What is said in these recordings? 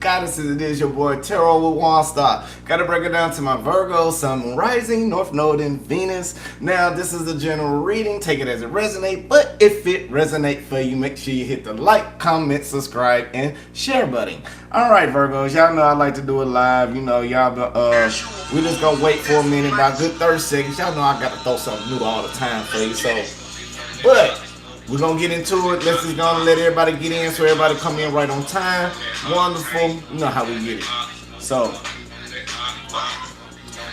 Goddesses, it is your boy Tarot with One Star. Gotta break it down to my Virgo, Sun Rising, North Node, and Venus. Now, this is a general reading. Take it as it resonates, but if it resonates for you, make sure you hit the like, comment, subscribe, and share button. Alright, Virgos, y'all know I like to do it live. You know, y'all, we just gonna wait for a minute, about a good 30 seconds. Y'all know I gotta throw something new all the time for you, but we're gonna get into it. Let's just gonna let everybody get in so everybody come in right on time. Wonderful. You know how we get it. So,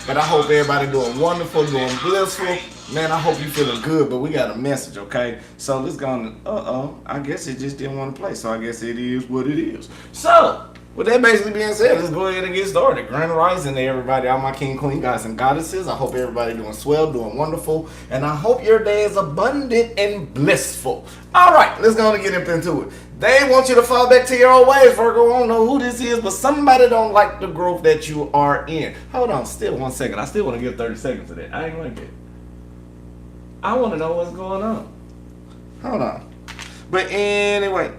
but I hope everybody doing wonderful, doing blissful. Man, I hope you feeling good, but we got a message, okay? So let's go on. I guess it just didn't want to play, so I guess it is what it is. So, with that basically being said, let's go ahead and get started. Grand Rising to everybody, all my king, queen, gods, and goddesses. I hope everybody doing swell, doing wonderful, and I hope your day is abundant and blissful. All right, let's go and get up into it. They want you to fall back to your old ways, Virgo. I don't know who this is, but somebody don't like the growth that you are in. Hold on, still 1 second. I still want to give 30 seconds to that. I ain't like that. I want to know what's going on. Hold on. But anyway,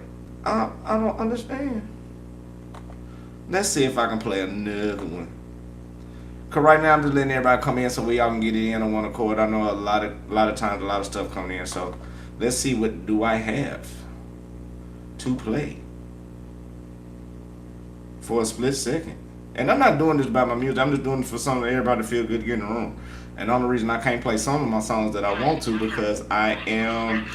I don't understand. Let's see if I can play another one. Cause right now I'm just letting everybody come in so we all can get it in on one accord. I know a lot of times a lot of stuff coming in. So let's see what do I have to play for a split second. And I'm not doing this by my music. I'm just doing it for something that everybody feel good to get in the room. And the only reason I can't play some of my songs that I want to because I am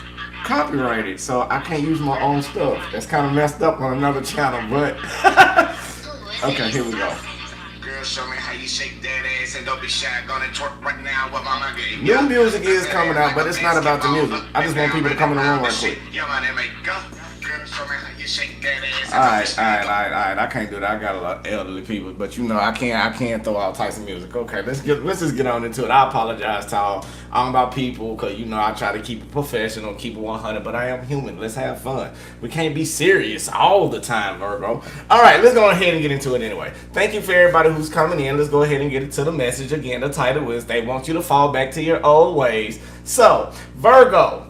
copyrighted, so I can't use my own stuff. That's kind of messed up on another channel, but okay, here we go. Girl, show me how you shake that ass and don't be shy. Gonna twerk right now with my game. New music is coming out, but it's not about the music. I just want people to come in the room right quick. Alright. I can't do that. I got a lot of elderly people, but you know I can't throw all types of music. Okay, let's just get on into it. I apologize to all about people, cause you know I try to keep it professional, keep it 100, but I am human. Let's have fun. We can't be serious all the time, Virgo. Alright, let's go ahead and get into it anyway. Thank you for everybody who's coming in. Let's go ahead and get into the message again. The title is They Want You to Fall Back to Your Old Ways. So, Virgo,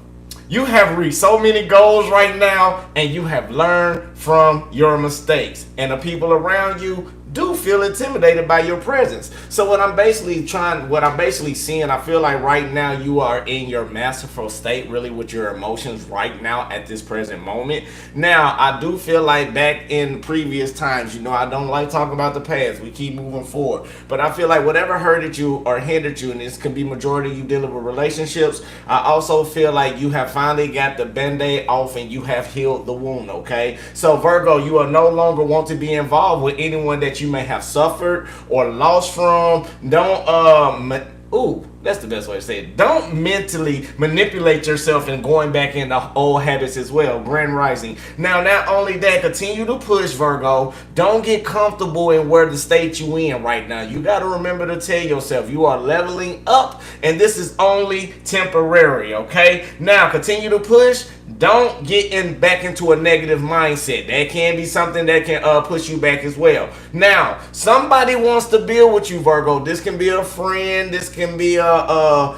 you have reached so many goals right now, and you have learned from your mistakes. And the people around you do feel intimidated by your presence. So what I'm basically seeing, I feel like right now you are in your masterful state, really, with your emotions right now at this present moment. Now, I do feel like back in previous times, you know, I don't like talking about the past. We keep moving forward. But I feel like whatever hurted you or hindered you, and this can be majority of you dealing with relationships, I also feel like you have finally got the band-aid off and you have healed the wound, okay? So Virgo, you are no longer want to be involved with anyone that you may have suffered or lost from. That's the best way to say it. Don't mentally manipulate yourself and going back into old habits as well. Grand Rising. Now, not only that, continue to push, Virgo. Don't get comfortable in where the state you in right now. You got to remember to tell yourself you are leveling up, and this is only temporary, okay? Now, continue to push. Don't get back into a negative mindset. That can be something that can push you back as well. Now, somebody wants to build with you, Virgo. This can be a friend. This can be a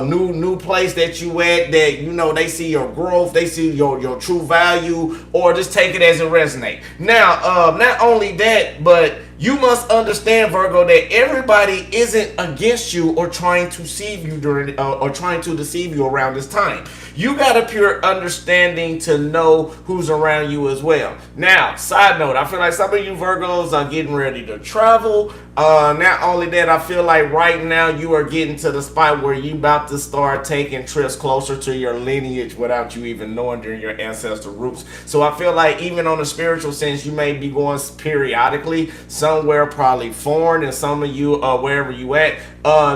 new place that you at, that you know they see your growth, they see your true value, or just take it as it resonates. Now, not only that, but you must understand, Virgo, that everybody isn't against you or trying to deceive you around this time. You got a pure understanding to know who's around you as well. Now, side note, I feel like some of you Virgos are getting ready to travel. Not only that, I feel like right now you are getting to the spot where you about to start taking trips closer to your lineage without you even knowing during your ancestral roots. So I feel like even on a spiritual sense, you may be going periodically somewhere probably foreign, and some of you wherever you at,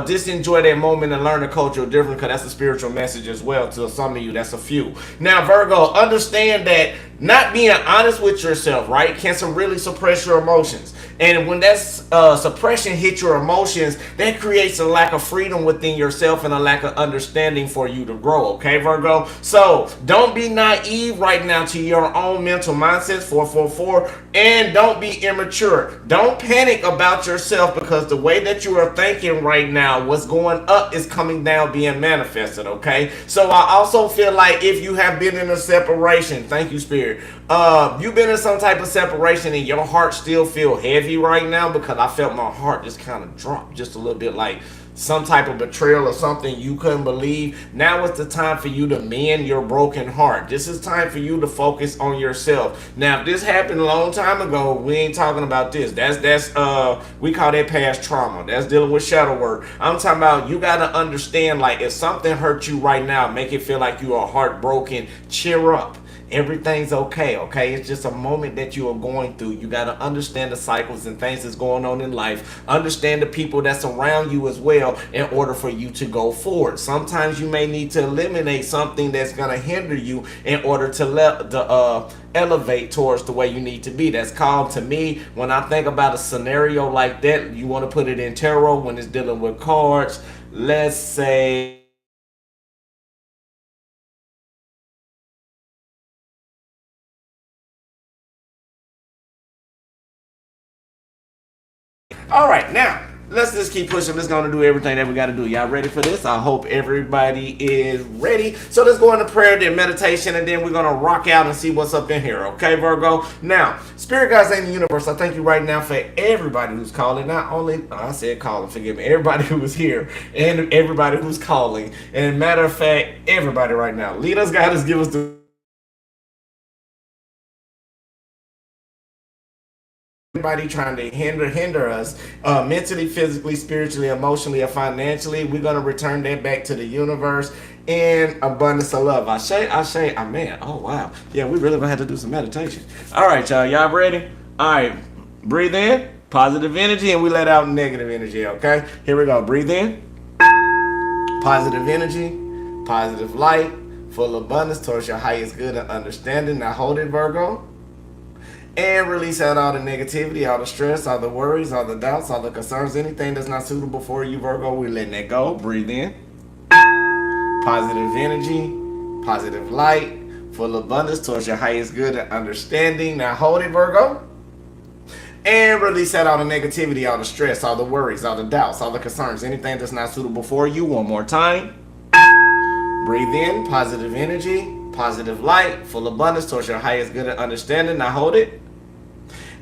just enjoy that moment and learn the cultural difference, because that's a spiritual message as well to some of you. That's a few. Now, Virgo, understand that not being honest with yourself, right, can really suppress your emotions. And when that suppression hits your emotions, that creates a lack of freedom within yourself and a lack of understanding for you to grow, okay, Virgo? So don't be naive right now to your own mental mindsets, 444, and don't be immature. Don't panic about yourself, because the way that you are thinking right now, what's going up is coming down, being manifested, okay? So I also feel like if you have been in a separation, thank you, Spirit, here. You've been in some type of separation and your heart still feel heavy right now, because I felt my heart just kind of drop just a little bit, like some type of betrayal or something you couldn't believe. Now it's the time for you to mend your broken heart. This is time for you to focus on yourself. Now, if this happened a long time ago, we ain't talking about this. That's we call that past trauma. That's dealing with shadow work. I'm talking about, you got to understand, like, if something hurt you right now, make it feel like you are heartbroken, cheer up. Everything's okay, okay? It's just a moment that you are going through. You got to understand the cycles and things that's going on in life. Understand the people that's around you as well in order for you to go forward. Sometimes you may need to eliminate something that's going to hinder you in order to elevate towards the way you need to be. That's called, to me, when I think about a scenario like that, you want to put it in tarot when it's dealing with cards. Let's say, all right, now let's just keep pushing. Let's go and do everything that we got to do. Y'all ready for this? I hope everybody is ready. So let's go into prayer, then meditation, and then we're going to rock out and see what's up in here. Okay, Virgo? Now, Spirit Guides in the universe, I thank you right now for everybody who's calling. Not only, I said calling, forgive me, everybody who was here and everybody who's calling. And matter of fact, everybody right now. Lead us, guide us, give us the everybody trying to hinder us mentally, physically, spiritually, emotionally, or financially. We're going to return that back to the universe in abundance of love. Ashe, amen. Oh, wow. Yeah, we really going to have to do some meditation. All right, y'all. Y'all ready? All right. Breathe in, positive energy, and we let out negative energy, okay? Here we go. Breathe in, positive energy, positive light, full abundance towards your highest good and understanding. Now hold it, Virgo. And release out all the negativity, all the stress, all the worries, all the doubts, all the concerns, anything that's not suitable for you, Virgo. We're letting that go. Breathe in. Positive energy, positive light, full abundance towards your highest good and understanding. Now hold it, Virgo. And release out all the negativity, all the stress, all the worries, all the doubts, all the concerns, anything that's not suitable for you. One more time. Breathe in, positive energy, positive light, full abundance towards your highest good and understanding. Now hold it.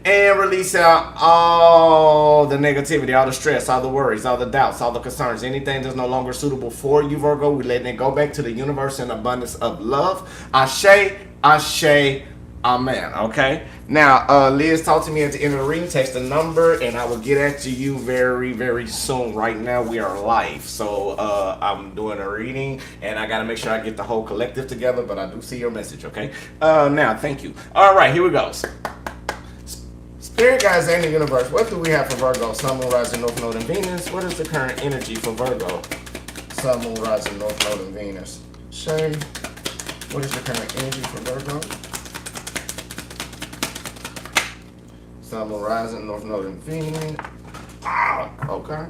And release out all the negativity, all the stress, all the worries, all the doubts, all the concerns, anything that's no longer suitable for you, Virgo. We're letting it go back to the universe in abundance of love. Ashe, ashe, amen. Okay? Now, Liz, talk to me at the end of the reading. Text the number, and I will get at you very, very soon. Right now, we are live. So, I'm doing a reading, and I got to make sure I get the whole collective together, but I do see your message, okay? Now, thank you. All right, here we go. Spirit Guides in the universe, what do we have for Virgo? Sun, Moon, Rising, North Node, and Venus. What is the current energy for Virgo? Sun, Moon, Rising, North Node, and Venus. Shay, what is the current energy for Virgo? Sun, Moon, Rising, North Node, and Venus. Okay.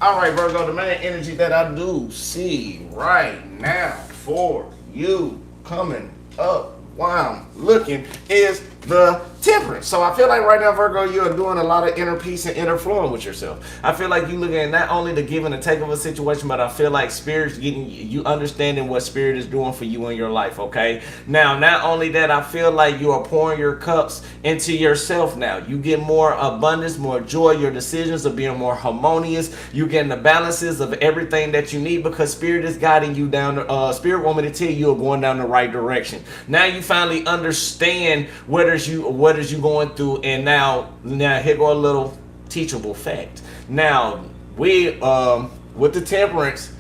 All right, Virgo, the main energy that I do see right now for you coming up while I'm looking is the Temperance. So I feel like right now, Virgo, you're doing a lot of inner peace and inner flowing with yourself. I feel like you looking at not only the give and the take of a situation, but I feel like Spirit's getting you understanding what Spirit is doing for you in your life, okay? Now, not only that, I feel like you are pouring your cups into yourself now. You get more abundance, more joy. Your decisions are being more harmonious. You getting the balances of everything that you need because Spirit is guiding you down. Spirit want me to tell you you're going down the right direction. Now you finally understand what is you going through, and now here go a little teachable fact. Now we with the Temperance,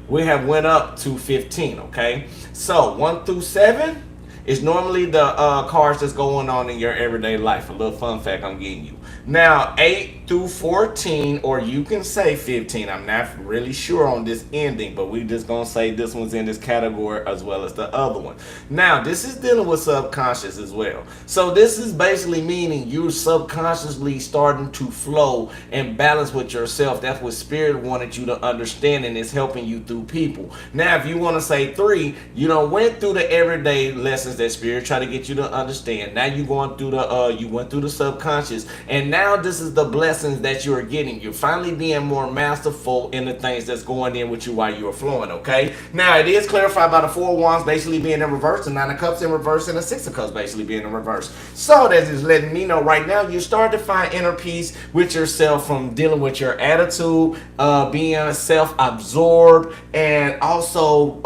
we have went up to 15. Okay, so 1 through 7 is normally the cards that's going on in your everyday life. A little fun fact I'm giving you. Now 8 through 14, or you can say 15. I'm not really sure on this ending, but we just gonna say this one's in this category as well as the other one. Now this is dealing with subconscious as well. So this is basically meaning you're subconsciously starting to flow and balance with yourself. That's what Spirit wanted you to understand, and it's helping you through people. Now if you want to say 3, you done went through the everyday lessons that Spirit try to get you to understand. Now you going through the you went through the subconscious, and now this is the blessings that you are getting. You're finally being more masterful in the things that's going in with you while you are flowing, okay? Now, it is clarified by the Four of Wands basically being in reverse, the Nine of Cups in reverse, and the Six of Cups basically being in reverse. So that is letting me know right now you start to find inner peace with yourself from dealing with your attitude, being self-absorbed, and also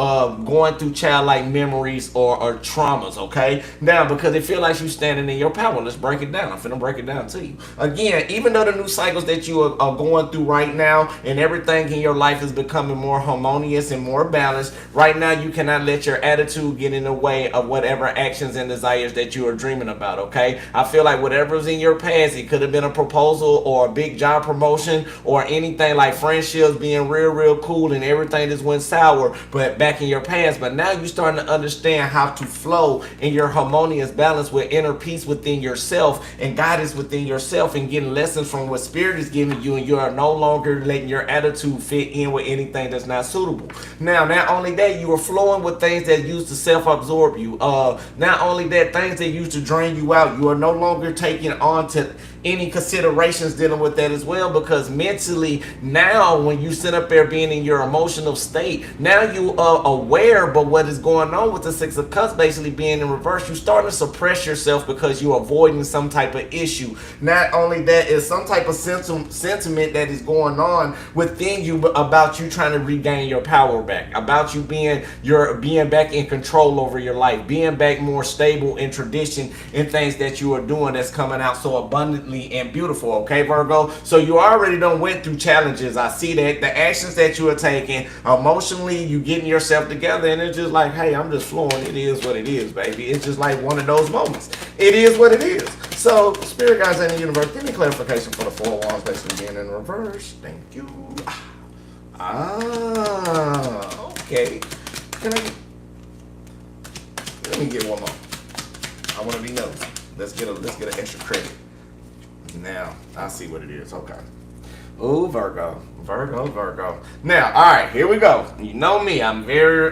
going through childlike memories or traumas, okay? Now, because it feels like you standing in your power. Let's break it down. I'm finna break it down to you. Again, even though the new cycles that you are going through right now and everything in your life is becoming more harmonious and more balanced, right now you cannot let your attitude get in the way of whatever actions and desires that you are dreaming about, okay? I feel like whatever's in your past, it could have been a proposal or a big job promotion or anything like friendships being real cool and everything just went sour, but back in your past. But now you're starting to understand how to flow in your harmonious balance with inner peace within yourself and guidance within yourself and getting lessons from what spirit is giving you, and you are no longer letting your attitude fit in with anything that's not suitable. Now, not only that, you are flowing with things that used to self-absorb you. Not only that, things that used to drain you out, you are no longer taking on to any considerations dealing with that as well, because mentally now when you sit up there being in your emotional state, now you are aware, but what is going on with the Six of Cups basically being in reverse, you starting to suppress yourself because you're avoiding some type of issue. Not only that, is some type of sentiment that is going on within you about you trying to regain your power back, about you being back in control over your life, being back more stable in tradition and things that you are doing that's coming out so abundantly and beautiful, okay, Virgo? So you already done went through challenges. I see that the actions that you are taking emotionally, you getting yourself together, and it's just like, hey, I'm just flowing. It is what it is, baby. It's just like one of those moments. It is what it is. So, spirit guides in the universe, give me clarification for the Four of Wands basically being in reverse. Thank you. Okay. Let me get one more. I want to be nosy. Let's get an extra credit. Now, I see what it is. Okay. Ooh, Virgo. Now, all right, here we go. You know me. I'm very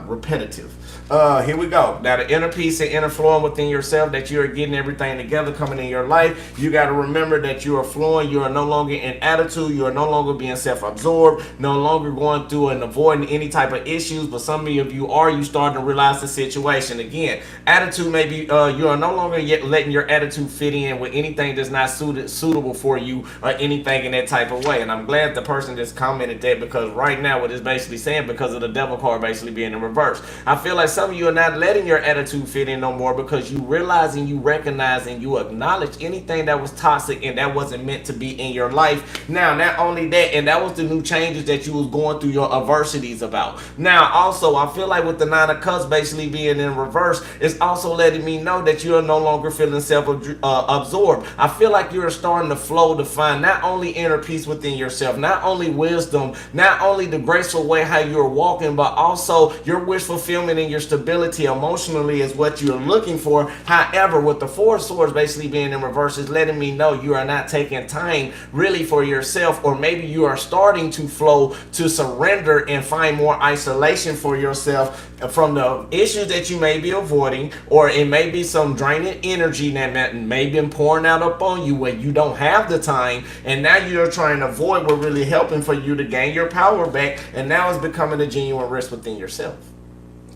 repetitive. Here we go. Now, the inner peace and inner flowing within yourself, that you are getting everything together coming in your life. You got to remember that you are flowing. You are no longer in attitude. You are no longer being self-absorbed, no longer going through and avoiding any type of issues. But some of you are, you starting to realize the situation. Again, attitude may be, you are no longer yet letting your attitude fit in with anything that's not suitable for you or anything in that type of way. And I'm glad the person just commented that, because right now what it's basically saying, because of the devil card basically being in reverse, I feel like some of you are not letting your attitude fit in no more, because you realize and you recognize and you acknowledge anything that was toxic and that wasn't meant to be in your life. Now, not only that, and that was the new changes that you was going through your adversities about. Now, also, I feel like with the Nine of Cups basically being in reverse, it's also letting me know that you are no longer feeling self-absorbed. I feel like you're starting to flow to find not only inner peace within yourself, not only wisdom, not only the graceful way how you're walking, but also your wish fulfillment and your stability emotionally is what you're looking for. However, with the Four of Swords basically being in reverse, is letting me know you are not taking time really for yourself, or maybe you are starting to flow to surrender and find more isolation for yourself from the issues that you may be avoiding, or it may be some draining energy that may be pouring out upon you where you don't have the time, and now you're trying to avoid what really helping for you to gain your power back, and now it's becoming a genuine risk within yourself.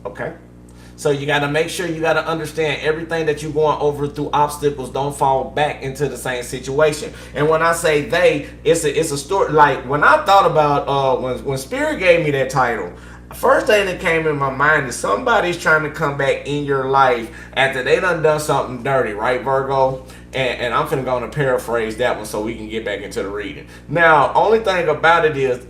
Okay? So you got to make sure, you got to understand everything that you're going over through obstacles don't fall back into the same situation. And when I say they, it's a story. Like when I thought about when Spirit gave me that title, first thing that came in my mind is somebody's trying to come back in your life after they done something dirty, right, Virgo? And I'm finna go on and paraphrase that one so we can get back into the reading. Now, only thing about it is,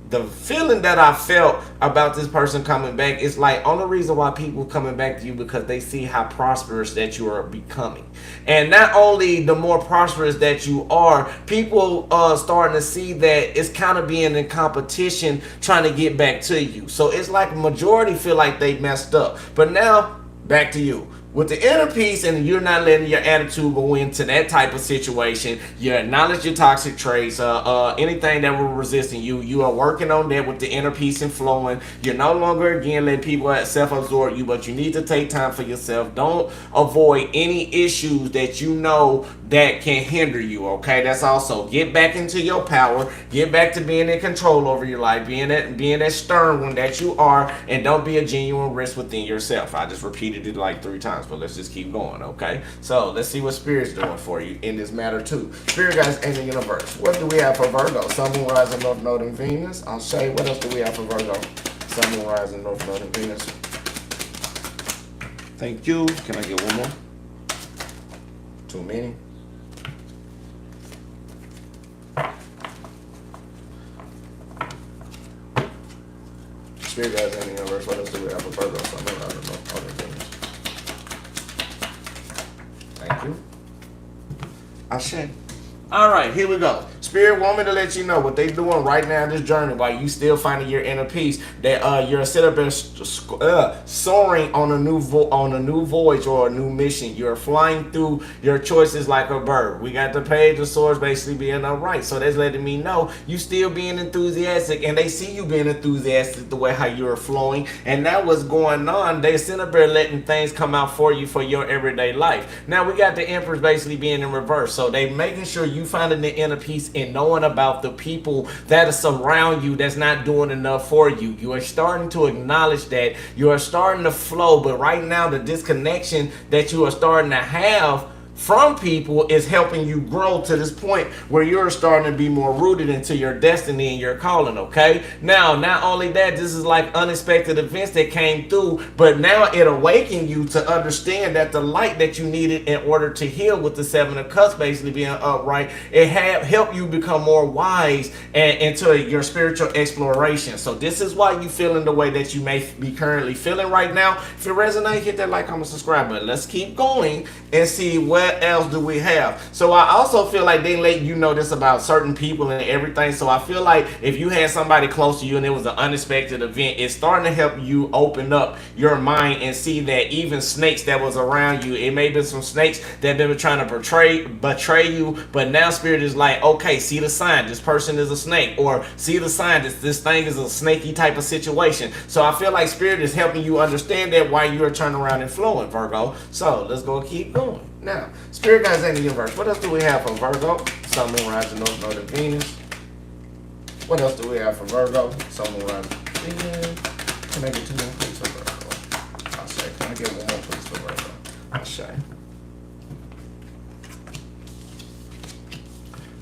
the feeling that I felt about this person coming back is like, only reason why people coming back to you because they see how prosperous that you are becoming. And not only the more prosperous that you are, people starting to see that it's kind of being in competition trying to get back to you. So it's like majority feel like they messed up. But now, back to you. With the inner peace, and you're not letting your attitude go into that type of situation, you acknowledge your toxic traits, anything that will resisting you. You are working on that with the inner peace and flowing. You're no longer again letting people self-absorb you, but you need to take time for yourself. Don't avoid any issues that you know that can hinder you. Okay, that's also get back into your power. Get back to being in control over your life, being that stern one that you are, and don't be a genuine risk within yourself. I just repeated it like 3 times. But let's just keep going, okay? So let's see what Spirit's doing for you in this matter too. Spirit guys in the universe. What do we have for Virgo? Sun, Moon, Rising, North Node, and Venus. I'll show you. What else do we have for Virgo? Sun, Moon, Rising, North Node, and Venus. Thank you. Can I get one more? Too many. Spirit guys in the universe. What else do we have for Virgo? Sun, Moon, Rising, North Node, and Venus. Thank you. Ashe. All right, here we go. Spirit want me to let you know what they doing right now in this journey while you still finding your inner peace. That you're set up and soaring on a new voyage or a new mission. You're flying through your choices like a bird. We got the Page of Swords basically being upright, so that's letting me know you still being enthusiastic, and they see you being enthusiastic the way how you're flowing. And now what's going on? They sitting up there letting things come out for you for your everyday life. Now we got the Empress basically being in reverse, so they making sure you finding the inner peace and knowing about the people that are surround you that's not doing enough for you. You are starting to acknowledge that. You are starting to flow, but right now the disconnection that you are starting to have from people is helping you grow to this point where you're starting to be more rooted into your destiny and your calling, okay? Now, not only that, this is like unexpected events that came through, but now it awakened you to understand that the light that you needed in order to heal with the Seven of Cups basically being upright, it had helped you become more wise and into your spiritual exploration. So this is why you feeling the way that you may be currently feeling right now. If it resonates, hit that like, comment, subscribe button. Let's keep going and see what else do we have. So I also feel like they let you know this about certain people and everything. So I feel like if you had somebody close to you and it was an unexpected event, it's starting to help you open up your mind and see that even snakes that was around you, it may be some snakes that been trying to betray you, but now Spirit is like, okay, see the sign, this person is a snake, or see the sign, this thing is a snaky type of situation. So I feel like Spirit is helping you understand that while you're turning around and flowing, Virgo. So let's go keep going. Now, Spirit guys in the universe, what else do we have for Virgo? Sun, Moon, Rising, North Node, and Venus. What else do we have for Virgo? Sun, Moon, Rising, Venus. Can I get 2 more please for Virgo? I'll say. Can I get 1 more please for Virgo? I'll say.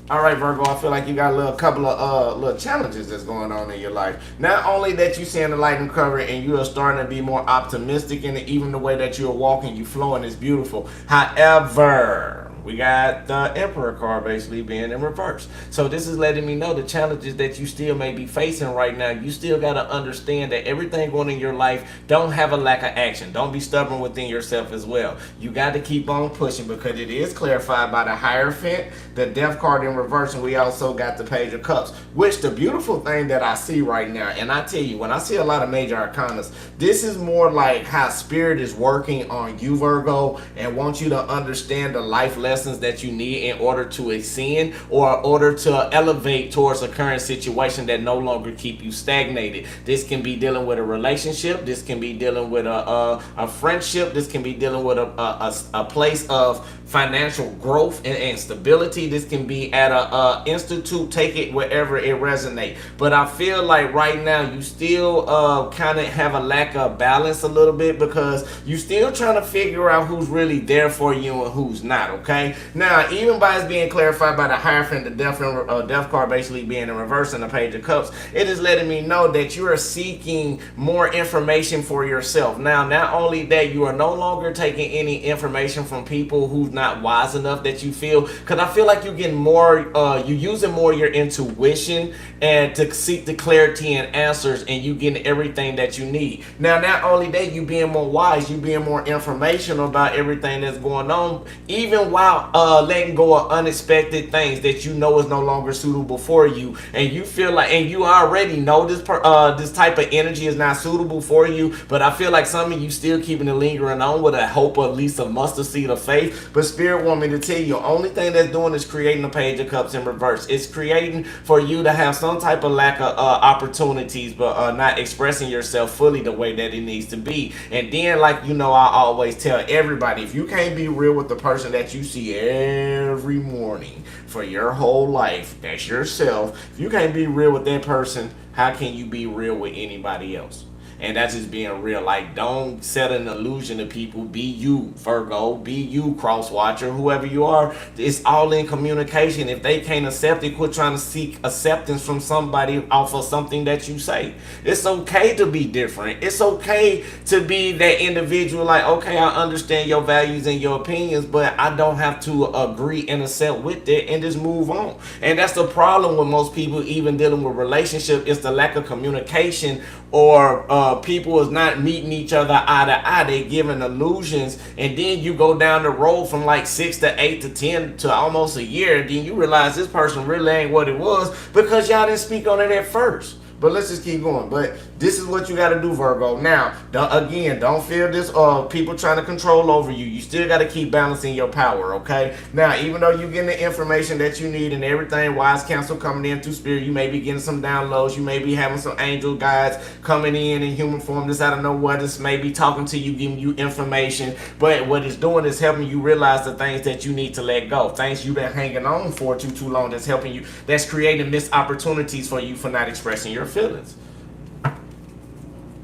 All right, Virgo, I feel like you got a couple of little challenges that's going on in your life. Not only that you seeing the light and cover and you are starting to be more optimistic, and even the way that you're walking, you flowing is beautiful. However, we got the Emperor card basically being in reverse. So this is letting me know the challenges that you still may be facing right now. You still got to understand that everything going in your life don't have a lack of action. Don't be stubborn within yourself as well. You got to keep on pushing because it is clarified by the Hierophant, the Death card in reverse, and we also got the Page of Cups, which the beautiful thing that I see right now, and I tell you, when I see a lot of major arcanas, this is more like how Spirit is working on you, Virgo, and wants you to understand the life lessons that you need in order to ascend or in order to elevate towards a current situation that no longer keep you stagnated. This can be dealing with a relationship. This can be dealing with a friendship. This can be dealing with a place of financial growth and stability. This can be at a institute. Take it wherever it resonates. But I feel like right now you still kind of have a lack of balance a little bit because you still trying to figure out who's really there for you and who's not, okay? Now, even by it's being clarified by the Hierophant, the Death card basically being in reverse and the Page of Cups, it is letting me know that you are seeking more information for yourself. Now, not only that, you are no longer taking any information from people who's not wise enough that you feel, because I feel like you're getting more, you're using more your intuition and to seek the clarity and answers, and you getting everything that you need. Now, not only that, you being more wise, you being more informational about everything that's going on, even while about letting go of unexpected things that you know is no longer suitable for you, and you feel like, and you already know this type of energy is not suitable for you, but I feel like some of you still keeping it lingering on with a hope of at least a mustard seed of faith. But Spirit want me to tell you, only thing that's doing is creating a Page of Cups in reverse. It's creating for you to have some type of lack of opportunities, but not expressing yourself fully the way that it needs to be. And then, like, you know, I always tell everybody, if you can't be real with the person that you see every morning for your whole life, that's yourself. If you can't be real with that person, how can you be real with anybody else? And that's just being real. Like, don't set an illusion to people. Be you, Virgo. Be you, cross watcher, whoever you are. It's all in communication. If they can't accept it, quit trying to seek acceptance from somebody off of something that you say. It's okay to be different. It's okay to be that individual. Like, okay, I understand your values and your opinions, but I don't have to agree and accept with it, and just move on. And that's the problem with most people, even dealing with relationship, is the lack of communication, or people is not meeting each other eye to eye. They giving illusions, and then you go down the road from like 6 to 8 to 10 to almost a year, and then you realize this person really ain't what it was because y'all didn't speak on it at first. But let's just keep going. But this is what you got to do, Virgo. Now, don't feel this people trying to control over you. You still got to keep balancing your power, okay? Now, even though you're getting the information that you need and everything, wise counsel coming in through spirit, you may be getting some downloads. You may be having some angel guides coming in human form. This out of nowhere. This may be talking to you, giving you information. But what it's doing is helping you realize the things that you need to let go. Things you've been hanging on for too long, that's helping you. That's creating missed opportunities for you for not expressing your feelings.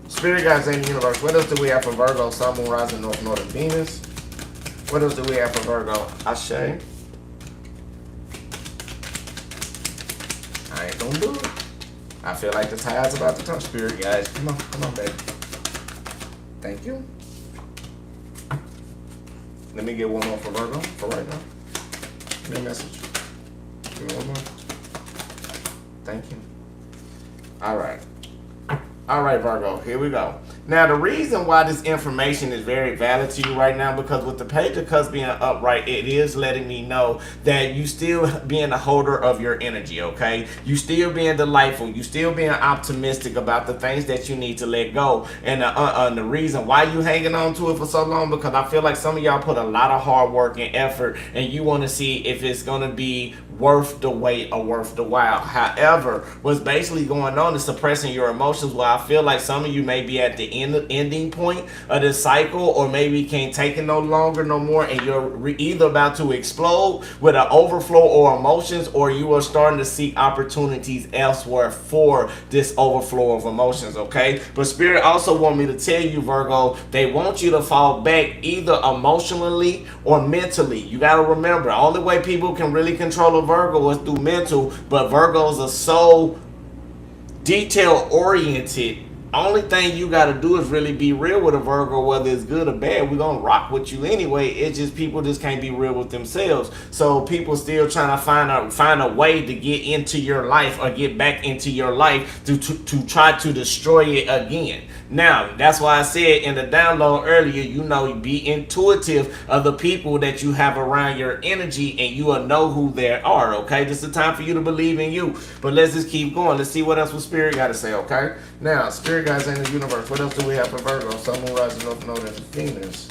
Spirit guides in the universe. What else do we have for Virgo? Sun, Moon, Rising, North, Northern Venus. What else do we have for Virgo? Ashe. I ain't gonna do it. I feel like the tide's about to touch. Spirit guys, come on, baby. Thank you. Let me get one more for Virgo for right now. Give me a message. Give me one more. Thank you. All right, Virgo, here we go. Now, the reason why this information is very valid to you right now, because with the Page of Cups being upright, it is letting me know that you still being the holder of your energy, okay? You still being delightful. You still being optimistic about the things that you need to let go. And the reason why you hanging on to it for so long, because I feel like some of y'all put a lot of hard work and effort, and you want to see if it's going to be worth the wait or worth the while. However, what's basically going on is suppressing your emotions. Well, I feel like some of you may be at the ending point of this cycle, or maybe can't take it no longer, no more, and you're either about to explode with an overflow or emotions, or you are starting to seek opportunities elsewhere for this overflow of emotions, okay? But Spirit also want me to tell you, Virgo, they want you to fall back either emotionally or mentally. You got to remember, the only way people can really control a Virgo is through mental, but Virgos are so detail oriented. Only thing you got to do is really be real with a Virgo, whether it's good or bad. We're going to rock with you anyway. It's just people just can't be real with themselves. So people still trying to find a way to get into your life or get back into your life to try to destroy it again. Now, that's why I said in the download earlier, you know, be intuitive of the people that you have around your energy, and you will know who they are, okay? This is the time for you to believe in you. But let's just keep going. Let's see what else Spirit got to say, okay? Now, Spirit guys in the universe, what else do we have for Virgo? Sun, Moon, Rising, North, Northern Venus.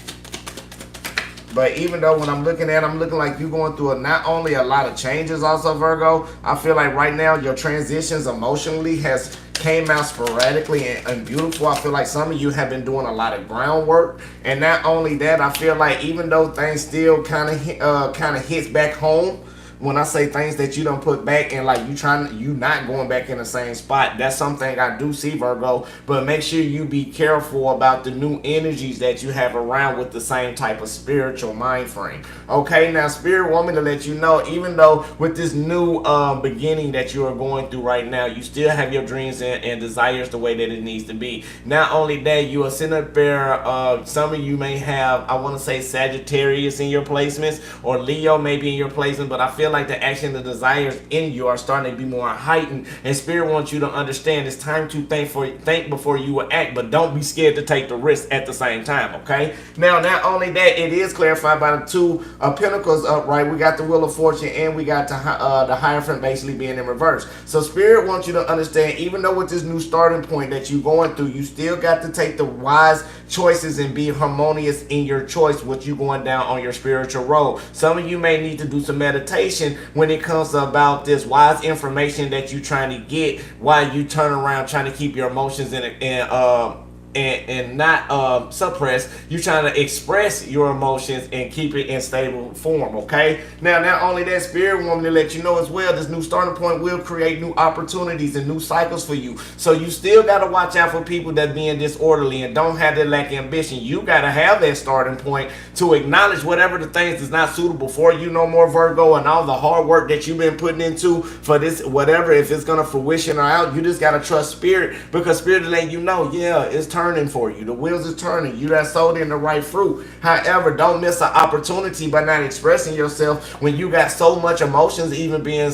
But even though when I'm looking like you're going through not only a lot of changes also, Virgo, I feel like right now your transitions emotionally has came out sporadically and beautiful. I feel like some of you have been doing a lot of groundwork, and not only that, I feel like even though things still kind of hits back home, when I say things that you don't put back, and like you not going back in the same spot, that's something I do see, Virgo. But make sure you be careful about the new energies that you have around with the same type of spiritual mind frame. Okay, now Spirit want me to let you know, even though with this new beginning that you are going through right now, you still have your dreams and desires the way that it needs to be. Not only that, you are sitting up there, some of you may have, I want to say Sagittarius in your placements, or Leo maybe in your placement, but I feel feel like the action, the desires in you are starting to be more heightened, and Spirit wants you to understand it's time to think before you will act, but don't be scared to take the risk at the same time, okay? Now, not only that, it is clarified by the two Pentacles upright. We got the Wheel of Fortune, and we got the Hierophant basically being in reverse. So Spirit wants you to understand, even though with this new starting point that you're going through, you still got to take the wise choices and be harmonious in your choice with you going down on your spiritual road. Some of you may need to do some meditation when it comes about this wise information that you're trying to get, while you turn around trying to keep your emotions and not suppress. You're trying to express your emotions and keep it in stable form, okay? Now, not only that, Spirit want me to let you know as well, this new starting point will create new opportunities and new cycles for you. So you still got to watch out for people that being disorderly and don't have that lack of ambition. You got to have that starting point to acknowledge whatever the things is not suitable for you no more, Virgo, and all the hard work that you've been putting into for this, whatever, if it's going to fruition or out, you just got to trust Spirit, because Spirit will let you know, yeah, it's turning for you. The wheels are turning. You that sowed in the right fruit. However, don't miss an opportunity by not expressing yourself when you got so much emotions, even being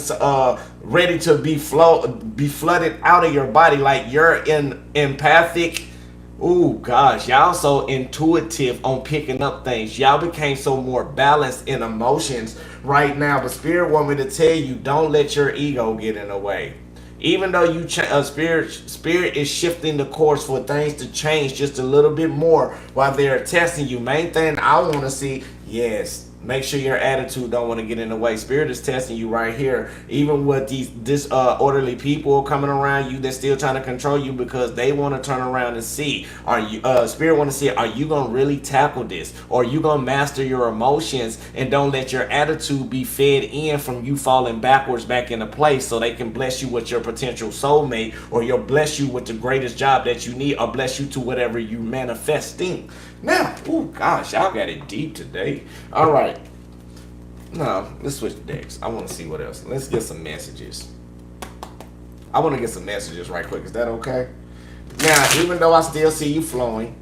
ready to be flooded out of your body, like you're empathic. Ooh, gosh, y'all so intuitive on picking up things. Y'all became so more balanced in emotions right now. But Spirit want me to tell you, don't let your ego get in the way. Even though you spirit is shifting the course for things to change just a little bit more while they're testing you. Main thing I want to see, yes, make sure your attitude don't want to get in the way. Spirit is testing you right here. Even with these disorderly people coming around you, they're still trying to control you, because they want to turn around and see, are you Spirit want to see, are you gonna really tackle this, or are you gonna master your emotions and don't let your attitude be fed in from you falling backwards back into place, so they can bless you with your potential soulmate, or you'll bless you with the greatest job that you need, or bless you to whatever you manifesting. Now, oh gosh, y'all got it deep today. All right. No, let's switch decks. I want to see what else. Let's get some messages. I want to get some messages right quick. Is that okay? Now, even though I still see you flowing,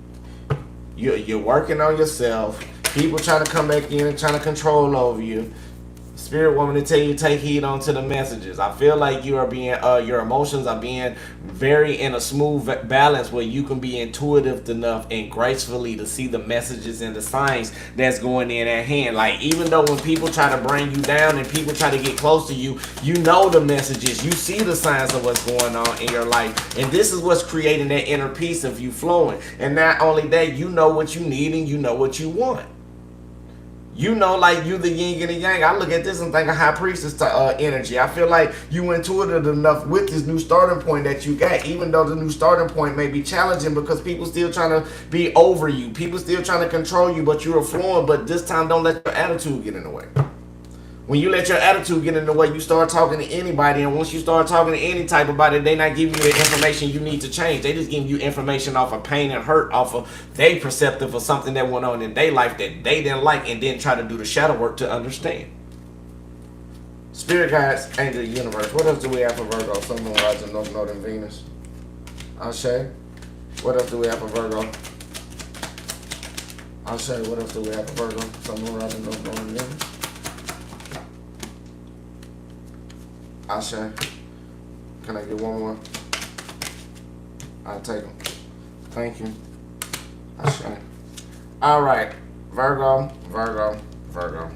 you're working on yourself. People trying to come back in and trying to control over you. Spirit want me to tell you, take heed onto the messages. I feel like you are being, your emotions are being very in a smooth balance where you can be intuitive enough and gracefully to see the messages and the signs that's going in at hand. Like, even though when people try to bring you down and people try to get close to you, you know the messages, you see the signs of what's going on in your life. And this is what's creating that inner peace of you flowing. And not only that, you know what you need and you know what you want. You know, like you the yin and the yang. I look at this and think of High Priestess energy. I feel like you intuitive enough with this new starting point that you got, even though the new starting point may be challenging because people still trying to be over you. People still trying to control you, but you're flowing. But this time, don't let your attitude get in the way. When you let your attitude get in the way, you start talking to anybody, and once you start talking to any type of body, they not giving you the information you need to change. They just giving you information off of pain and hurt, off of they perceptive of something that went on in their life that they didn't like, and then try to do the shadow work to understand. Spirit guides, angel of the universe. What else do we have for Virgo? Sun, Moon, Rising, North Node, and Venus. Ashe. What else do we have for Virgo? Ashe. What else do we have for Virgo? Sun, Moon, Rising, North Node, and Venus. Ashe. Can I get one more? I'll take them. Thank you. Ashe. All right. Virgo, Virgo, Virgo.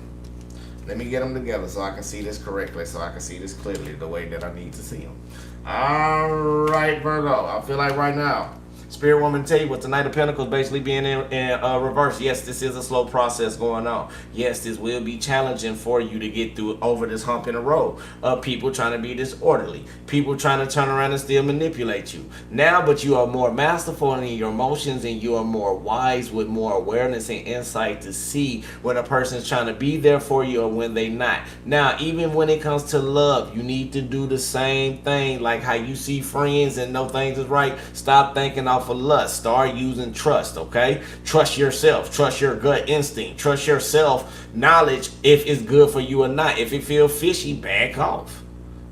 Let me get them together so I can see this correctly, so I can see this clearly the way that I need to see them. All right, Virgo. I feel like right now, Spirit woman tell you with the Knight of Pentacles basically being in reverse. Yes, this is a slow process going on. Yes, this will be challenging for you to get through over this hump in a row of people trying to be disorderly, people trying to turn around and still manipulate you. Now, but you are more masterful in your emotions and you are more wise with more awareness and insight to see when a person's trying to be there for you or when they not. Now, even when it comes to love, you need to do the same thing. Like how you see friends and know things is right. Stop thinking off of lust. Start using trust, okay? Trust yourself. Trust your gut instinct. Trust your self knowledge if it's good for you or not. If it feels fishy, back off.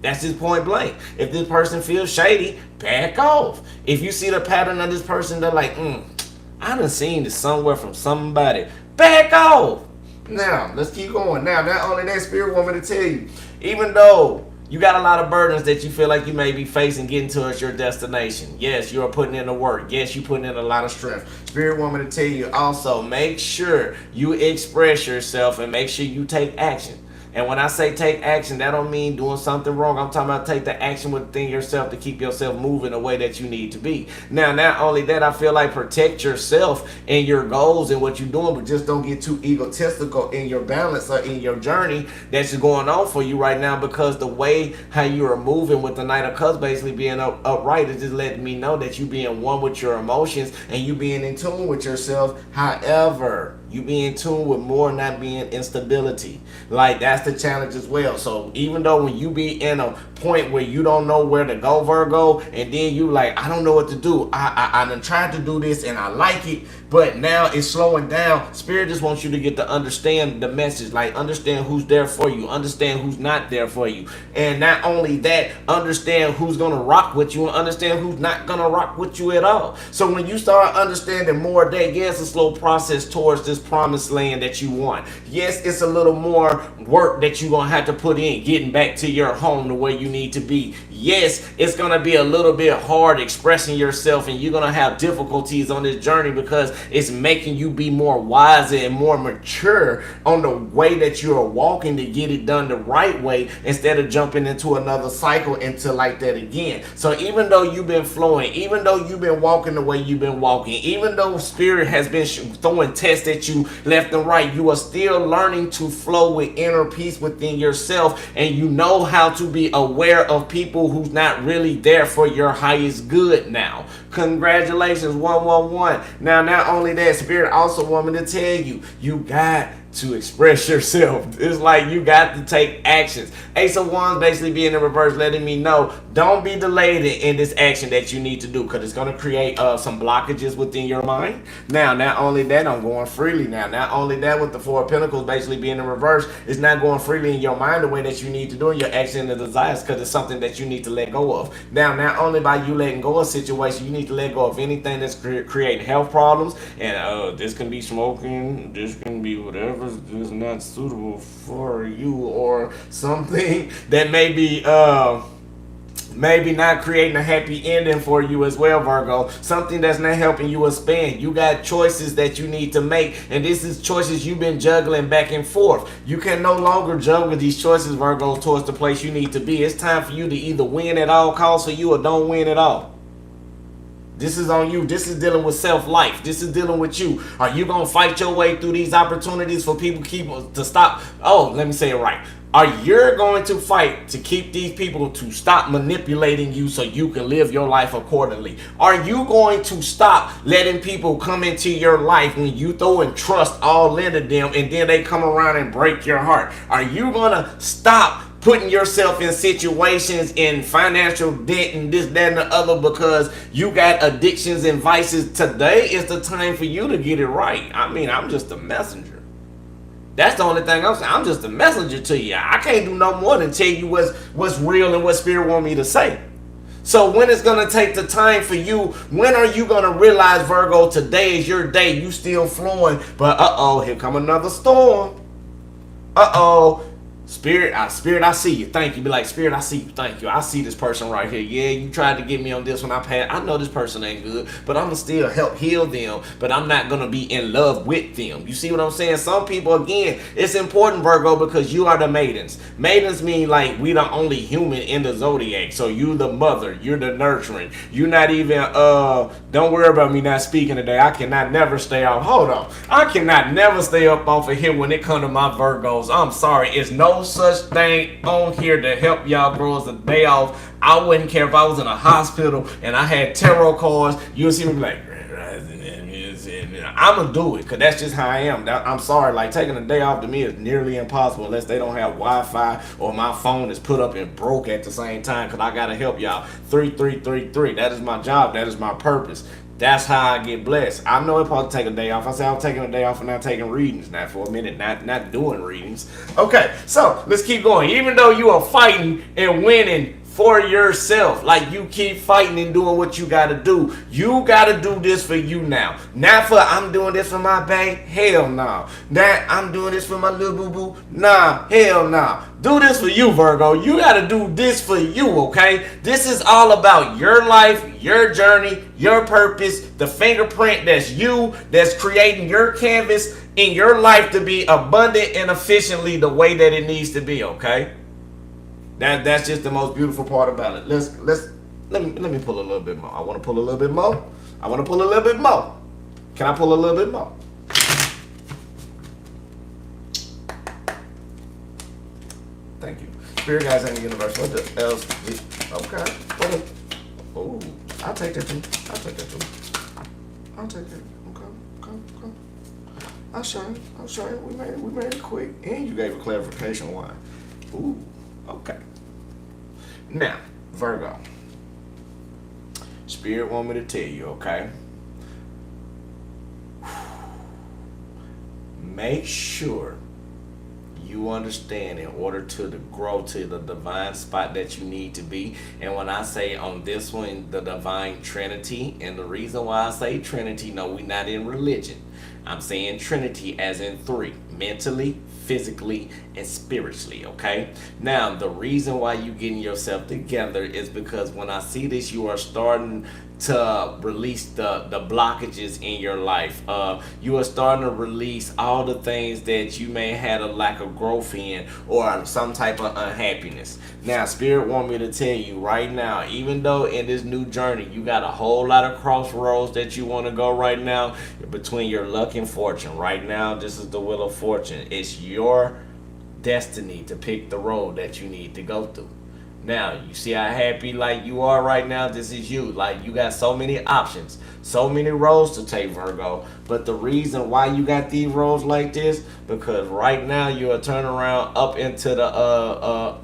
That's just point blank. If this person feels shady, back off. If you see the pattern of this person, they're like, I done seen this somewhere from somebody, back off. Now, let's keep going. Now, not only that, Spirit want me to tell you, even though you got a lot of burdens that you feel like you may be facing getting towards your destination. Yes, you are putting in the work. Yes, you're putting in a lot of strength. Spirit want me to tell you also, make sure you express yourself and make sure you take action. And when I say take action, that don't mean doing something wrong. I'm talking about take the action within yourself to keep yourself moving the way that you need to be. Now, not only that, I feel like protect yourself and your goals and what you're doing, but just don't get too egotistical in your balance or in your journey that's going on for you right now, because the way how you are moving with the Knight of Cups basically being upright is just letting me know that you being one with your emotions and you being in tune with yourself. However, you be in tune with more not being instability. Like, that's the challenge as well. So even though when you be in a point where you don't know where to go, Virgo, and then you like, I don't know what to do. I done tried to do this and I like it, but now it's slowing down. Spirit just wants you to get to understand the message. Like, understand who's there for you. Understand who's not there for you. And not only that, understand who's going to rock with you and understand who's not going to rock with you at all. So when you start understanding more that, yes, it's a slow process towards this promised land that you want. Yes, it's a little more work that you're going to have to put in getting back to your home the way you need to be. Yes, it's going to be a little bit hard expressing yourself and you're going to have difficulties on this journey because it's making you be more wiser and more mature on the way that you are walking to get it done the right way instead of jumping into another cycle into like that again. So even though you've been flowing, even though you've been walking the way you've been walking, even though Spirit has been throwing tests at you left and right, you are still learning to flow with inner peace within yourself, and you know how to be aware of people who's not really there for your highest good now. Congratulations, 111. Now, not only that, Spirit also want me to tell you, you got to express yourself. It's like you got to take actions. Ace of Wands basically being in reverse, letting me know don't be delayed in this action that you need to do, because it's going to create some blockages within your mind. Now, not only that, I'm going freely now. Not only that, with the Four of Pentacles basically being in reverse, it's not going freely in your mind the way that you need to do in your action and the desires, because it's something that you need to let go of. Now, not only by you letting go of situation, you need to let go of anything that's creating health problems, and this can be smoking, this can be whatever is not suitable for you, or something that may be maybe not creating a happy ending for you as well, Virgo. Something that's not helping you expand. You got choices that you need to make, and this is choices you've been juggling back and forth. You can no longer juggle these choices, Virgo, towards the place you need to be. It's time for you to either win at all costs for you or don't win at all. This is on you. This is dealing with self-life. This is dealing with you. Are you going to fight your way through these opportunities for people to stop? Oh, let me say it right. Are you going to fight to keep these people to stop manipulating you so you can live your life accordingly? Are you going to stop letting people come into your life when you throw and trust all into them and then they come around and break your heart? Are you going to stop putting yourself in situations in financial debt and this, that, and the other because you got addictions and vices? Today is the time for you to get it right. I mean, I'm just a messenger. That's the only thing I'm saying. I'm just a messenger to you. I can't do no more than tell you what's real and what Spirit want me to say. So when it's going to take the time for you, when are you going to realize, Virgo, today is your day. You still flowing, but here come another storm. Spirit, I see you. Thank you. Be like, Spirit, I see you. Thank you. I see this person right here. Yeah, you tried to get me on this one. I know this person ain't good, but I'm going to still help heal them, but I'm not going to be in love with them. You see what I'm saying? Some people, again, it's important, Virgo, because you are the maidens. Maidens mean like we the only human in the zodiac. So you the mother. You're the nurturing. You're not even, don't worry about me not speaking today. I cannot never stay off. Hold on. I cannot never stay up off of here when it comes to my Virgos. I'm sorry. It's no such thing on here to help y'all girls a day off. I wouldn't care if I was in a hospital and I had tarot cards. You'll see me like, I'm gonna do it because that's just how I am. I'm sorry, like taking a day off to me is nearly impossible unless they don't have Wi-Fi or my phone is put up and broke at the same time, because I gotta help y'all. 3333. That is my job. That is my purpose. That's how I get blessed. I know it's supposed to take a day off. I said I'm taking a day off and not taking readings. Not for a minute, not doing readings. Okay, so let's keep going. Even though you are fighting and winning for yourself. Like, you keep fighting and doing what you gotta do. You gotta do this for you now. Not for I'm doing this for my bae. Hell no. Nah. That I'm doing this for my little boo boo. Nah, hell no. Nah. Do this for you, Virgo. You gotta do this for you, okay? This is all about your life, your journey, your purpose, the fingerprint that's you, that's creating your canvas in your life to be abundant and efficiently the way that it needs to be, okay? That's just the most beautiful part about it. Let me pull a little bit more. I want to pull a little bit more. I want to pull a little bit more. Can I pull a little bit more? Thank you. Spirit guides in the universe. What the else? Okay. Oh, I'll take that too. I'll take that. Okay. I'll show you. We made it quick. And you gave a clarification why. Ooh. Okay. Now, Virgo. Spirit want me to tell you, okay? Make sure you understand in order to grow to the divine spot that you need to be. And when I say on this one, the divine Trinity, and the reason why I say Trinity, no, we're not in religion. I'm saying Trinity as in three: mentally, physically, and spiritually, okay? Now, the reason why you getting yourself together is because when I see this, you are starting to release the blockages in your life. You are starting to release all the things that you may have had a lack of growth in, or some type of unhappiness. Now, Spirit want me to tell you right now, even though in this new journey you got a whole lot of crossroads that you want to go right now, between your luck and fortune. Right now, this is the wheel of fortune. It's your destiny to pick the road that you need to go through. Now, you see how happy like you are right now? This is you. Like, you got so many options, so many roads to take, Virgo. But the reason why you got these roads like this, because right now you are turning around up into the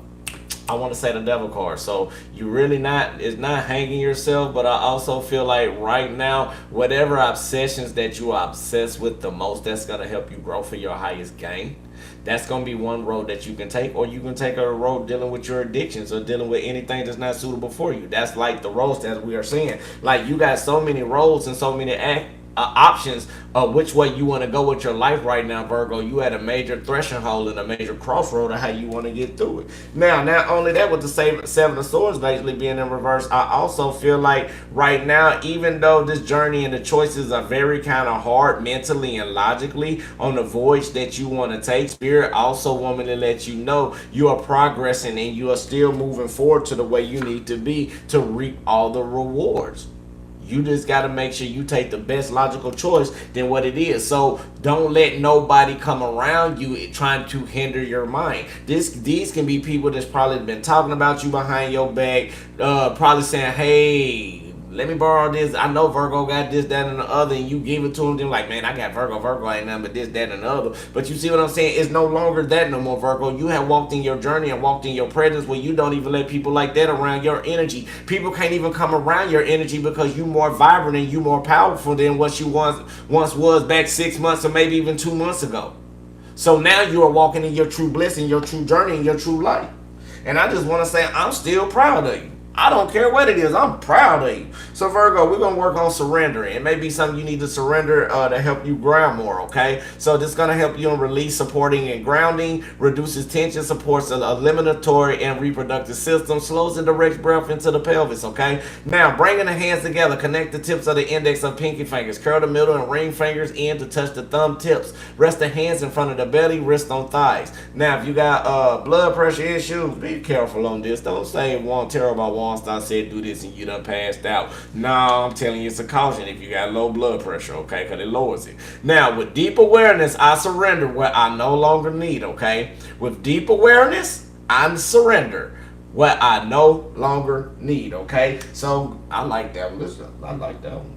I want to say the devil card. So you really it's not hanging yourself, but I also feel like right now, whatever obsessions that you are obsessed with the most, that's going to help you grow for your highest gain. That's going to be one road that you can take, or you can take a road dealing with your addictions or dealing with anything that's not suitable for you. That's like the roads that we are seeing. Like, you got so many roads and so many options of which way you want to go with your life right now, Virgo. You had a major threshold and a major crossroad of how you want to get through it. Now, not only that, with the Seven of Swords basically being in reverse, I also feel like right now, even though this journey and the choices are very kind of hard mentally and logically on the voyage that you want to take, Spirit also want me to let you know you are progressing and you are still moving forward to the way you need to be to reap all the rewards. You just got to make sure you take the best logical choice than what it is. So don't let nobody come around you trying to hinder your mind. These can be people that's probably been talking about you behind your back, probably saying, hey, let me borrow this. I know Virgo got this, that, and the other, and you give it to them. They're like, man, I got Virgo. Virgo ain't nothing but this, that, and the other. But you see what I'm saying? It's no longer that no more, Virgo. You have walked in your journey and walked in your presence where you don't even let people like that around your energy. People can't even come around your energy because you more vibrant and you more powerful than what you once was back 6 months or maybe even 2 months ago. So now you are walking in your true bliss and your true journey and your true light. And I just want to say, I'm still proud of you. I don't care what it is. I'm proud of you. So, Virgo, we're going to work on surrendering. It may be something you need to surrender to help you ground more, okay? So this is going to help you in release, supporting, and grounding, reduces tension, supports the eliminatory and reproductive system, slows and directs breath into the pelvis, okay? Now, bringing the hands together, connect the tips of the index and pinky fingers, curl the middle and ring fingers in to touch the thumb tips. Rest the hands in front of the belly, wrist on thighs. Now, if you got blood pressure issues, be careful on this. Don't say one terrible one. I said do this and you done passed out. No, I'm telling you, it's a caution if you got low blood pressure, okay, because it lowers it. Now, with deep awareness, I surrender what I no longer need, okay? With deep awareness, I surrender what I no longer need, okay? So, I like that one. Listen, I like that one.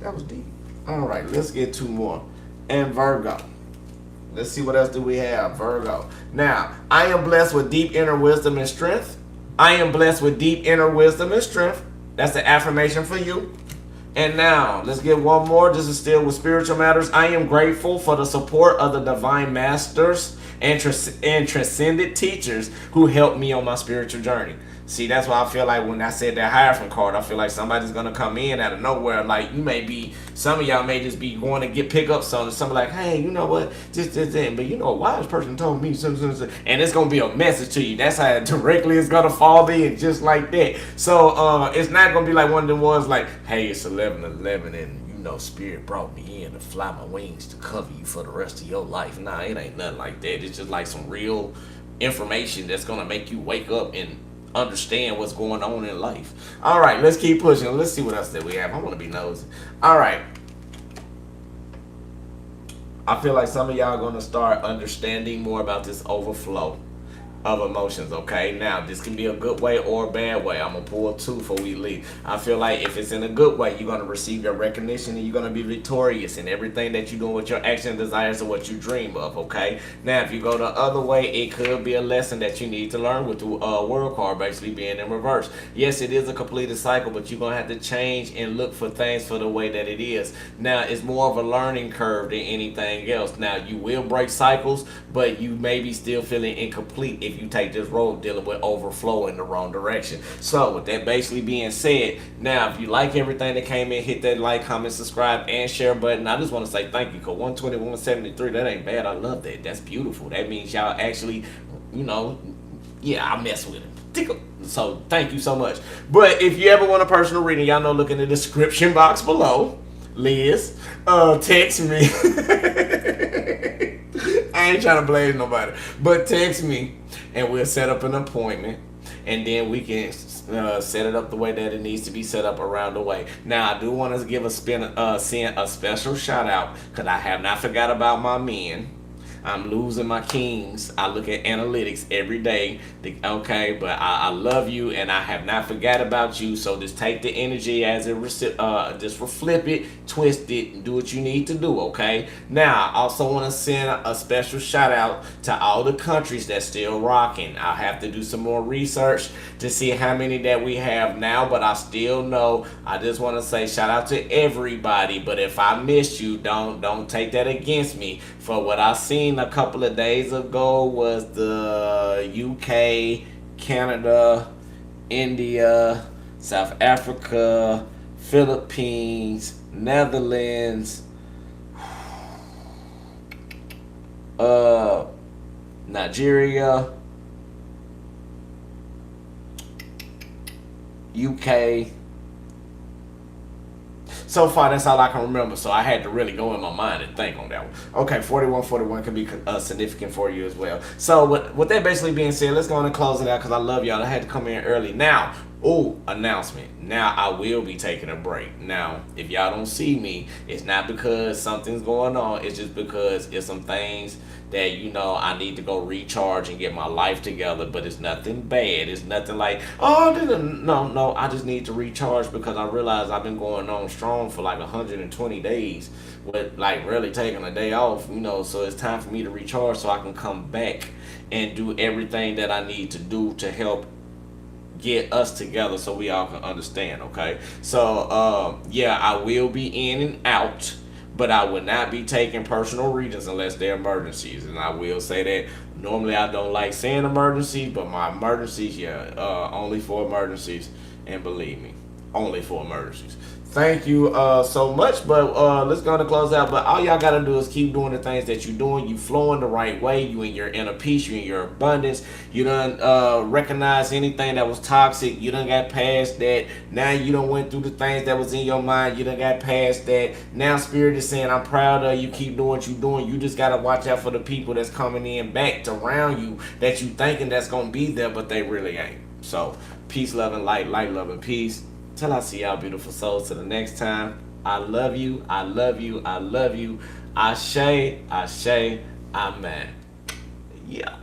That was deep. All right, let's get two more. And Virgo. Let's see what else do we have, Virgo. Now, I am blessed with deep inner wisdom and strength. I am blessed with deep inner wisdom and strength. That's the affirmation for you. And now, let's get one more. This is still with spiritual matters. I am grateful for the support of the divine masters and transcendent teachers who helped me on my spiritual journey. See, that's why I feel like when I said that Hierophant card, I feel like somebody's gonna come in out of nowhere. Like you may be, some of y'all may just be going to pick up something. Something like, hey, you know what, this, but you know, a wise person told me something, and it's gonna be a message to you. That's how it directly is gonna fall in, just like that. So it's not gonna be like one of the ones like, hey, it's 11:11, and Spirit brought me in to fly my wings to cover you for the rest of your life. Nah, it ain't nothing like that. It's just like some real information that's gonna make you wake up and understand what's going on in life. All right, let's keep pushing. Let's see what else that we have. I want to be nosy. All right. I feel like some of y'all are going to start understanding more about this overflow of emotions. Okay, now this can be a good way or a bad way. I'm gonna pull two before we leave. I feel like if it's in a good way, you're gonna receive your recognition and you're gonna be victorious in everything that you're doing with your action desires or what you dream of. Okay, now if you go the other way, it could be a lesson that you need to learn with the world card basically being in reverse. Yes, it is a completed cycle, but you're gonna have to change and look for things for the way that it is. Now it's more of a learning curve than anything else. Now you will break cycles, but you may be still feeling incomplete if you take this road dealing with overflow in the wrong direction. So with that basically being said, now if you like everything that came in, hit that like, comment, subscribe, and share button. I just want to say thank you, because 120, 173, that ain't bad. I love that. That's beautiful. That means y'all actually, yeah, I mess with it. So thank you so much. But if you ever want a personal reading, y'all know, look in the description box below. Liz, text me. I ain't trying to blame nobody, but text me and we'll set up an appointment, and then we can set it up the way that it needs to be set up around the way. Now I do want to give send a special shout out, because I have not forgot about my men. I'm losing my kings. I look at analytics every day. Okay, but I love you and I have not forgot about you. So just take the energy as it just flip it, twist it, and do what you need to do. Okay. Now I also want to send a special shout out to all the countries that's still rocking. I'll have to do some more research to see how many that we have now, but I still know. I just want to say shout out to everybody. But if I missed you, don't take that against me. For what I seen a couple of days ago was the UK, Canada, India, South Africa, Philippines, Netherlands, Nigeria, UK. So far, that's all I can remember. So I had to really go in my mind and think on that one. Okay, 4141 can be significant for you as well. So with that basically being said, let's go on and close it out, because I love y'all. I had to come in early. Now, announcement. Now I will be taking a break. Now, if y'all don't see me, it's not because something's going on. It's just because it's some things that I need to go recharge and get my life together. But it's nothing bad. It's nothing like, no, I just need to recharge, because I realize I've been going on strong for like 120 days with like really taking a day off, so it's time for me to recharge so I can come back and do everything that I need to do to help get us together so we all can understand. Okay, so yeah, I will be in and out, but I would not be taking personal readings unless they're emergencies. And I will say that normally I don't like saying emergencies, but my emergencies, only for emergencies. And believe me, only for emergencies. Thank you so much. But let's go to close out. But all y'all gotta do is keep doing the things that you're doing. You flowing the right way. You in your inner peace. You in your abundance. You done recognize anything that was toxic. You done got past that. Now you done went through the things that was in your mind. You done got past that. Now Spirit is saying, I'm proud of you. Keep doing what you're doing. You just gotta watch out for the people that's coming in back to around you that you thinking that's gonna be there, but they really ain't. So peace, love, and light. Light, love, and peace. Till I see y'all beautiful souls. Till the next time. I love you. I love you. I love you. Ashe, ashe, amen. Yeah.